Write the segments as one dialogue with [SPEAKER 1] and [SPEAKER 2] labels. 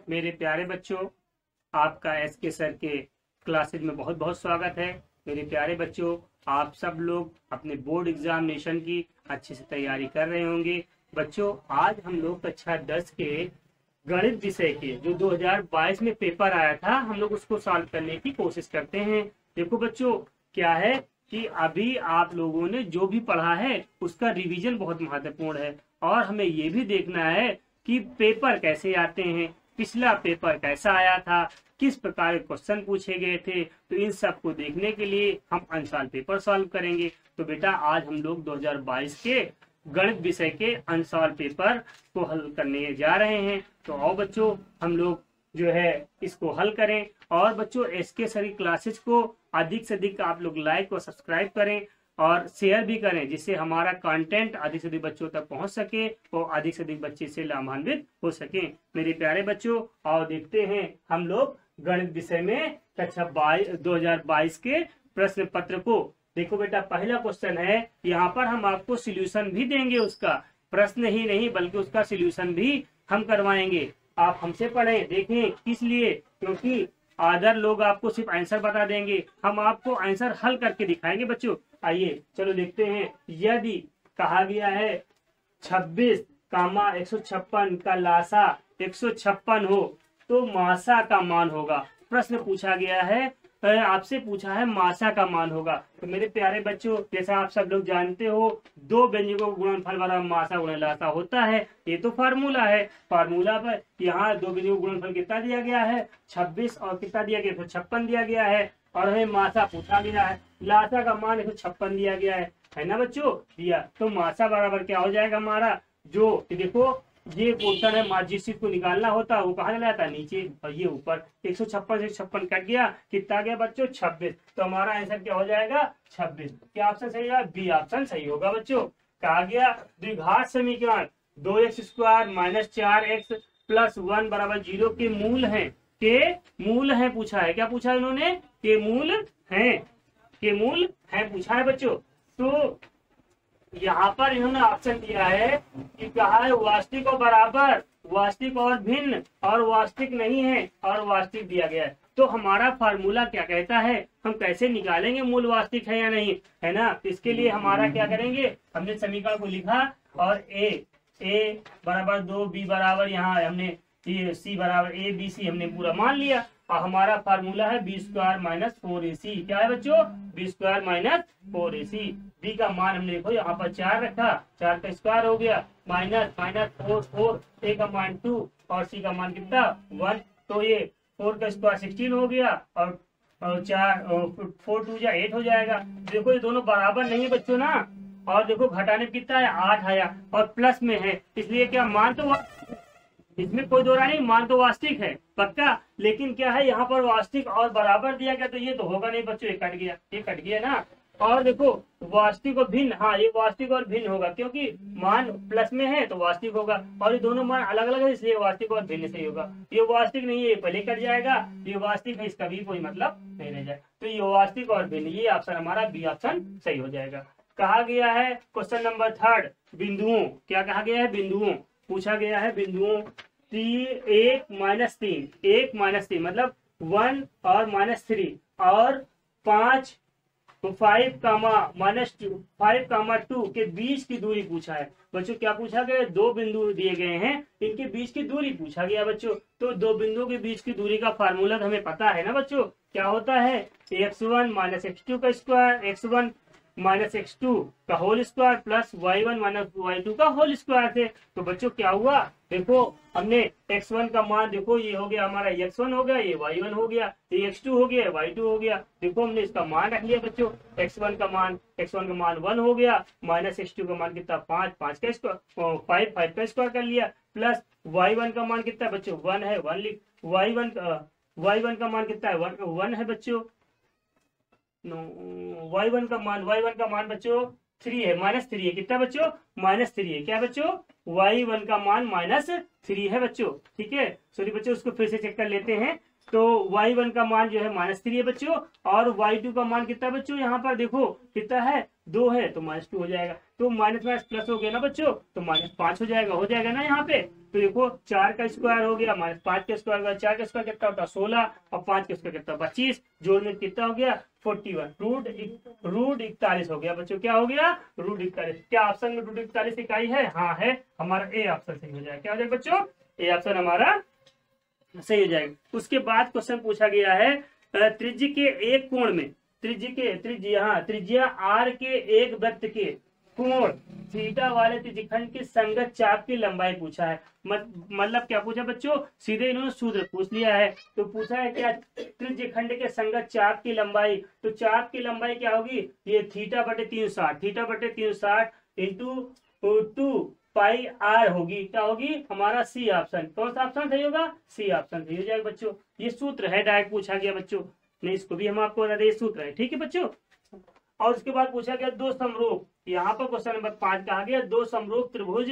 [SPEAKER 1] मेरे प्यारे बच्चों, आपका एसके सर के क्लासेज में बहुत बहुत स्वागत है। मेरे प्यारे बच्चों, आप सब लोग अपने बोर्ड एग्जामिनेशन की अच्छे से तैयारी कर रहे होंगे। बच्चों, आज हम लोग कक्षा 10 के गणित विषय के जो 2022 में पेपर आया था, हम लोग उसको सॉल्व करने की कोशिश करते हैं। देखो बच्चों, क्या है कि अभी आप लोगों ने जो भी पढ़ा है उसका रिवीजन बहुत महत्वपूर्ण है, और हमें ये भी देखना है कि पेपर कैसे आते हैं, पिछला पेपर कैसा आया था, किस प्रकार के क्वेश्चन पूछे गए थे। तो इन सब को देखने के लिए हम अनसाल पेपर सॉल्व करेंगे। तो बेटा, आज हम लोग 2022 के गणित विषय के अनसाल पेपर को हल करने जा रहे हैं। तो आओ बच्चों, हम लोग जो है इसको हल करें। और बच्चों, एसके सर की क्लासेस को अधिक से अधिक आप लोग लाइक और सब्सक्राइब करें और शेयर भी करें, जिससे हमारा कंटेंट अधिक से अधिक बच्चों तक पहुंच सके और अधिक से अधिक बच्चे से लाभान्वित हो सके। मेरे प्यारे बच्चों, आओ देखते हैं हम लोग गणित विषय में कक्षा 2022 के प्रश्न पत्र को। देखो बेटा, पहला क्वेश्चन है, यहाँ पर हम आपको सॉल्यूशन भी देंगे, उसका प्रश्न ही नहीं बल्कि उसका सॉल्यूशन भी हम करवाएंगे। आप हमसे पढ़ें, देखें, किस लिए? क्योंकि अदर लोग आपको सिर्फ आंसर बता देंगे, हम आपको आंसर हल करके दिखाएंगे। बच्चों आइए चलो देखते हैं। यदि कहा गया है 26, 156 का लासा 156 हो तो मासा का मान होगा। प्रश्न पूछा गया है, आपसे पूछा है मासा का मान होगा। तो मेरे प्यारे बच्चों, जैसा आप सब लोग जानते हो, दो व्यंजकों का गुणनफल बराबर मासा गुणा लासा होता है। ये तो फार्मूला है। फार्मूला पर यहाँ दो व्यंजकों का गुणनफल कितना दिया गया है? 26, और कितना दिया गया? 156 दिया गया है। और हमें मासा पूछा गया है, लासा का मान 156 दिया गया है ना बच्चों? दिया तो मासा बराबर क्या हो जाएगा हमारा? जो देखो, ये पोर्शन है, जिस चीज को निकालना होता है वो कहाँ चला जाता है? नीचे, और ये ऊपर। 156 से 56 कट गया, कितना गया बच्चों? 26। तो हमारा आंसर क्या हो जाएगा? 26। क्या ऑप्शन सही है? बी ऑप्शन सही होगा बच्चों। कहा गया द्विघात समीकरण 2x² - 4x + 1 = 0 के मूल हैं। के मूल हैं पूछा है। क्या पूछा है इन्होंने? के मूल हैं। के मूल हैं पूछा है बच्चों। तो यहाँ पर इन्होंने ऑप्शन दिया है कि कहा है वास्तविक और बराबर, वास्तविक और भिन्न, और वास्तविक नहीं है, और वास्तविक दिया गया है। तो हमारा फार्मूला क्या कहता है? हम कैसे निकालेंगे मूल वास्तविक है या नहीं, है ना? इसके लिए हमारा क्या करेंगे, हमने समीकरण को लिखा और ए बराबर 2, बी बराबर, यहाँ हमने सी बराबर ए बी सी हमने पूरा मान लिया। और हमारा फार्मूला है b² - 4ac। क्या है बच्चों? b² - 4ac। b का मान हमने देखो यहाँ पर 4 रखा, 4 का स्क्वायर हो गया, माइनस 4, a का मान 2 और c का मान कितना? 1। तो ये 4 का स्क्वायर 16 हो गया, और 4 2 8 हो जाएगा। देखो ये दोनों बराबर नहीं है बच्चों ना, और देखो घटाने में कितना है? 8 आया, और प्लस में है, इसलिए क्या मान तो इसमें कोई दो राय नहीं, मान तो वास्तविक है पक्का। लेकिन क्या है, यहाँ पर वास्तविक और बराबर दिया गया, तो ये तो होगा नहीं बच्चों, ये कट गया, ये कट गया ना। और देखो वास्तविक और भिन्न, हाँ ये वास्तविक और भिन्न होगा, क्योंकि मान प्लस में है तो वास्तविक होगा, और ये दोनों मान अलग अलग है, इसलिए वास्तविक और भिन्न सही होगा। ये वास्तविक नहीं है, ये पहले कट जाएगा, ये वास्तविक है, इसका भी कोई मतलब नहीं रह जाए। तो ये वास्तविक और भिन्न, ये ऑप्शन हमारा बी ऑप्शन सही हो जाएगा। कहा गया है क्वेश्चन नंबर 3, बिंदुओं। क्या कहा गया है? बिंदुओं पूछा गया है। बिंदुओं 1 - 3, 1 - 3 मतलब 1 और -3, और 5 -2 के बीच की दूरी पूछा है बच्चों। क्या पूछा गया? दो बिंदु दिए गए हैं, इनके बीच की दूरी पूछा गया बच्चों। तो दो बिंदुओं के बीच की दूरी का फार्मूला तो हमें पता है ना बच्चों। क्या होता है? x1 - x2 का स्क्वायर, x1 - x2 का whole square, plus y1 - y2 का होल स्क्वायर थे। तो बच्चों क्या हुआ? देखो हमने x1 का मान, देखो ये हो गया हमारा x1 हो गया, ये y1 हो गया, ये x2 हो गया, y2 हो गया। देखो हमने इसका मान रख लिया बच्चों। x1 का मान 1 हो गया, माइनस x2 का मान कितना? 5 का स्क्वायर, 5 का स्क्वायर कर लिया, प्लस y1 का मान कितना बच्चों? 1 है, 1 लिख। y1 का मान कितना है? 1 है बच्चों। y1 का मान बच्चों 3 है, -3 है। कितना बच्चों? -3 है। क्या बच्चों? y1 का मान -3 है बच्चों। ठीक है, सॉरी बच्चों, उसको फिर से चेक कर लेते हैं। तो y1 का मान जो है -3 है बच्चों, और y2 का मान कितना बच्चों? यहाँ पर देखो कितना है? 2 है तो -2 हो जाएगा। तो माइनस माइनस प्लस हो गया ना बच्चों, तो -5 हो जाएगा ना यहाँ पे। तो देखो 4 का स्क्वायर हो गया, -5 का स्क्वायर होगा, 4 का स्क्वायर कितना होता है 16, और 5 का स्क्वायर कितना 25, जोड़ने कितना हो गया 41, रूट 41 हो गया बच्चों। क्या हो गया रूट 41। क्या ऑप्शन में रूट 41 इकाई है? हाँ है, हमारा ए ऑप्शन सही हो जाएगा। क्या हो जाएगा बच्चों? ए ऑप्शन हमारा सही हो जाएगा। उसके बाद क्वेश्चन पूछा गया है त्रिज्य के एक कोण में, त्रिज्या आर के एक वृत्त के कोण थीटा वाले त्रिज्यखंड के संगत चाप की लंबाई पूछा है। मतलब क्या पूछा बच्चों? सीधे इन्होंने सूत्र पूछ लिया है। तो पूछा है क्या त्रिज्यखंड के संगत चाप की लंबाई, तो चाप की लंबाई क्या होगी? ये थीटा/360 इंटू 2 पाई आर होगी। क्या होगी? हमारा सी ऑप्शन। कौन सा ऑप्शन सही होगा? सी ऑप्शन सही हो जाएगा बच्चों। ये सूत्र है, डायरेक्ट पूछा गया बच्चों, नहीं इसको भी हम आपको बता दें, सूत्र है। ठीक है बच्चों। और उसके बाद पूछा गया दो समरूप, यहाँ पर क्वेश्चन नंबर 5 कहा गया दो समरूप त्रिभुज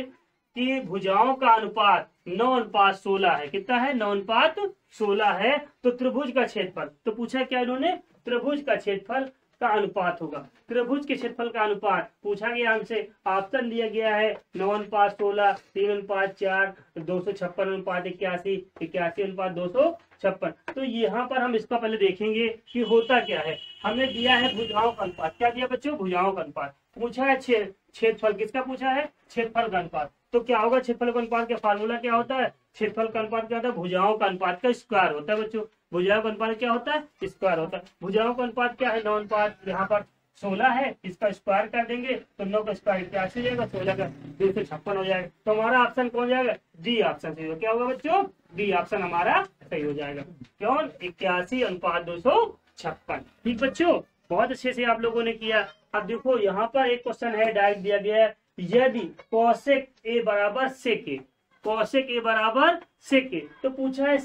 [SPEAKER 1] की भुजाओं का अनुपात 9:16 है। कितना है? 9:16 है। तो त्रिभुज का क्षेत्रफल, तो पूछा क्या इन्होंने? त्रिभुज का क्षेत्रफल का अनुपात होगा। त्रिभुज के क्षेत्रफल का अनुपात पूछा गया हमसे, ऑप्शन दिया गया है 9:16, 3:4, 256:81, 81:256। तो यहाँ पर हम इसका पहले देखेंगे कि होता क्या है। हमने दिया है भुजाओं का अनुपात। क्या दिया बच्चों? भुजाओं का अनुपात। पूछा है क्षेत्रफल, किसका पूछा है? क्षेत्रफल का अनुपात। तो क्या होगा क्षेत्रफल का अनुपात का फार्मूला क्या होता है? क्षेत्रफल का अनुपात क्या होता है? भुजाओं का अनुपात का स्क्वायर होता है बच्चों। भुजाओं का अनुपात क्या होता है? स्क्वायर होता है। भुजाओं का अनुपात क्या है? 9 यहाँ पर 16 है, इसका स्क्वायर कर देंगे तो 9 का स्क्वायर 81 हो जाएगा, 16 का 256 हो जाएगा। तो हमारा ऑप्शन कौन जाएगा? डी ऑप्शन सही हो। क्या होगा बच्चों? डी ऑप्शन हमारा सही हो जाएगा। क्यों? 81:256। ठीक बच्चों, बहुत अच्छे से आप लोगों ने किया। अब देखो यहाँ पर एक क्वेश्चन है, डायरेक्ट दिया गया है, यदि कौशिक ए बराबर सेक ए, कौशिक ए बराबर सेक ए, तो पूछा है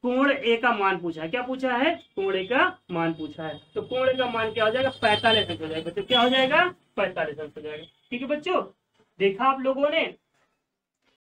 [SPEAKER 1] कोण ए का मान पूछा है। क्या पूछा है? कोण ए का मान पूछा है। तो कोण ए का मान क्या हो जाएगा? 45 अंश हो जाएगा। तो क्या हो जाएगा? 45 अंश हो जाएगा। ठीक है बच्चों, देखा आप लोगों ने।